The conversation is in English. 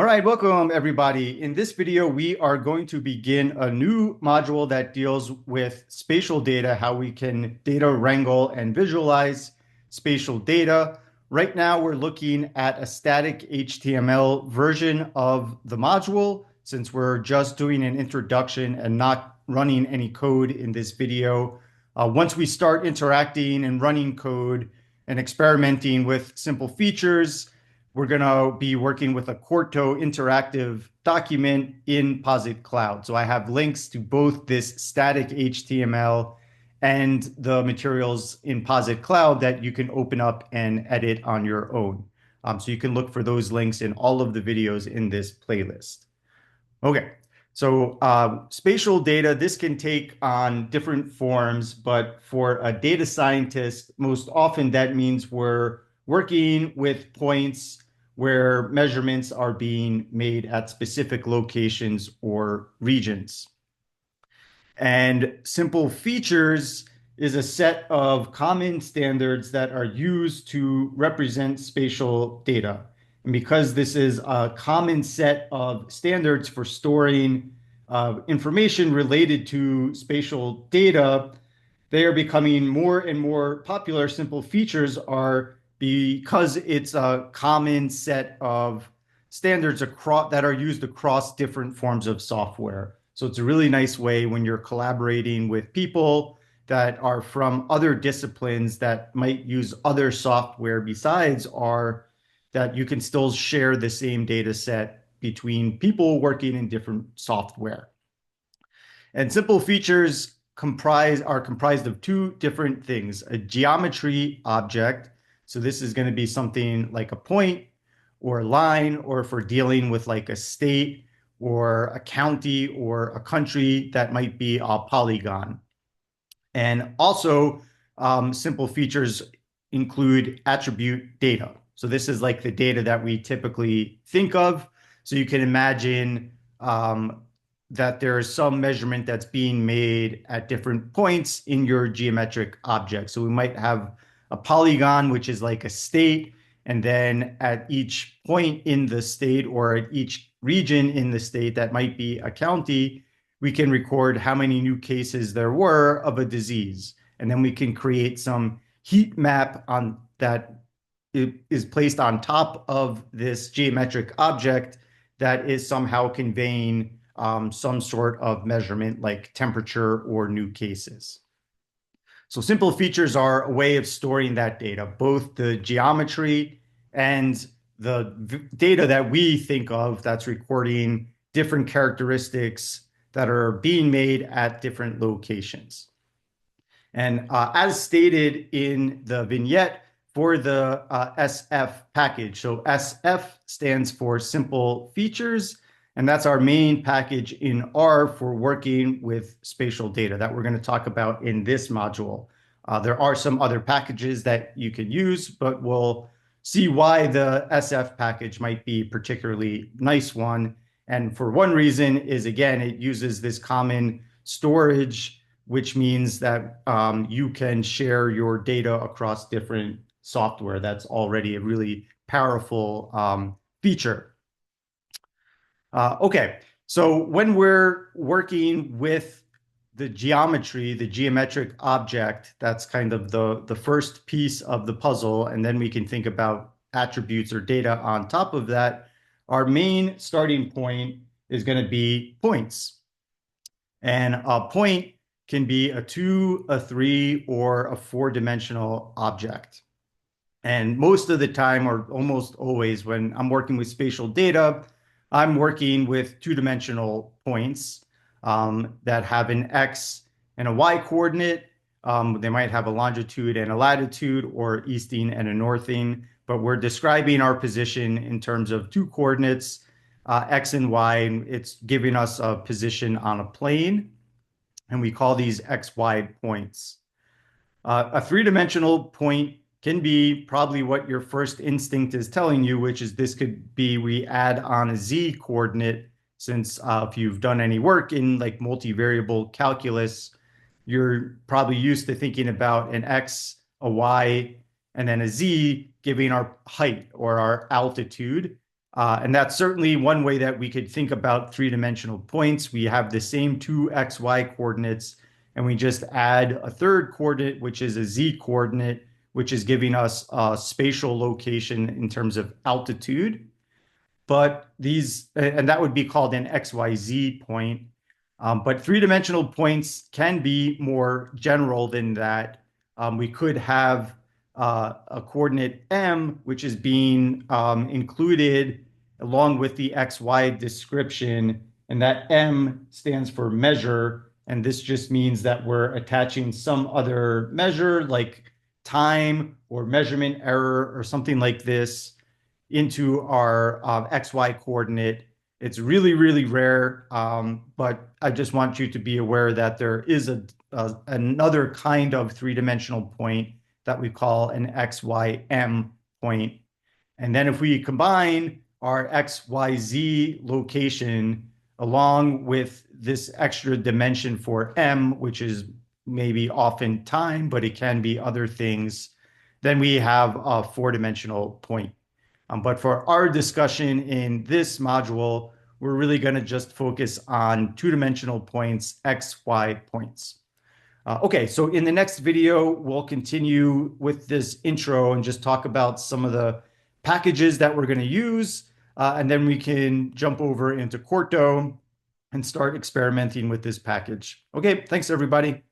All right, welcome everybody. In this video, we are going to begin a new module that deals with spatial data, how we can data wrangle and visualize spatial data. Right now, we're looking at a static HTML version of the module, since we're just doing an introduction and not running any code in this video. Once we start interacting and running code and experimenting with simple features, we're going to be working with a Quarto interactive document in Posit Cloud. So I have links to both this static HTML and the materials in Posit Cloud that you can open up and edit on your own. So you can look for those links in all of the videos in this playlist. Okay, so spatial data, this can take on different forms, but for a data scientist, most often that means we're working with points where measurements are being made at specific locations or regions. And simple features is a set of common standards that are used to represent spatial data. And because this is a common set of standards for storing information related to spatial data, they are becoming more and more popular. Simple features are because it's a common set of standards that are used across different forms of software. So it's a really nice way when you're collaborating with people that are from other disciplines that might use other software besides R, that you can still share the same data set between people working in different software. And simple features are comprised of two different things: a geometry object. So this is going to be something like a point or a line, or if we're dealing with like a state or a county or a country, that might be a polygon. And also, simple features include attribute data. So this is like the data that we typically think of. So you can imagine that there is some measurement that's being made at different points in your geometric object. So we might have a polygon, which is like a state, and then at each point in the state or at each region in the state, that might be a county, we can record how many new cases there were of a disease. And then we can create some heat map on that is placed on top of this geometric object that is somehow conveying some sort of measurement like temperature or new cases. So simple features are a way of storing that data, both the geometry and the data that we think of that's recording different characteristics that are being made at different locations. And as stated in the vignette for the SF package, so SF stands for simple features, and that's our main package in R for working with spatial data that we're going to talk about in this module. There are some other packages that you can use, but we'll see why the SF package might be a particularly nice one. And for one reason is, again, it uses this common storage, which means that you can share your data across different software. That's already a really powerful feature. Okay, so when we're working with the geometry, the geometric object, that's kind of the first piece of the puzzle, and then we can think about attributes or data on top of that. Our main starting point is going to be points. And a point can be a 2, a 3, or a 4-dimensional object. And most of the time, or almost always, when I'm working with spatial data, I'm working with 2-dimensional points that have an X and a Y coordinate. They might have a longitude and a latitude, or easting and a northing, but we're describing our position in terms of two coordinates, X and Y, and it's giving us a position on a plane, and we call these XY points. A 3-dimensional point can be probably what your first instinct is telling you, which is this could be we add on a Z coordinate, since if you've done any work in like multivariable calculus, you're probably used to thinking about an X, a Y, and then a Z giving our height or our altitude. And that's certainly one way that we could think about three-dimensional points. We have the same two XY coordinates, and we just add a third coordinate, which is a Z coordinate, which is giving us a spatial location in terms of altitude. And that would be called an XYZ point. But three-dimensional points can be more general than that. We could have a coordinate M, which is being included along with the XY description, and that M stands for measure, and this just means that we're attaching some other measure like time or measurement error or something like this into our XY coordinate. It's really, really rare, but I just want you to be aware that there is another kind of three-dimensional point that we call an XYM point. And then if we combine our XYZ location along with this extra dimension for M, which is maybe often time, but it can be other things, then we have a four-dimensional point. But for our discussion in this module, we're really going to just focus on two-dimensional points, X, Y points. Okay, so in the next video, we'll continue with this intro and just talk about some of the packages that we're going to use, and then we can jump over into Quarto and start experimenting with this package. Okay, thanks everybody.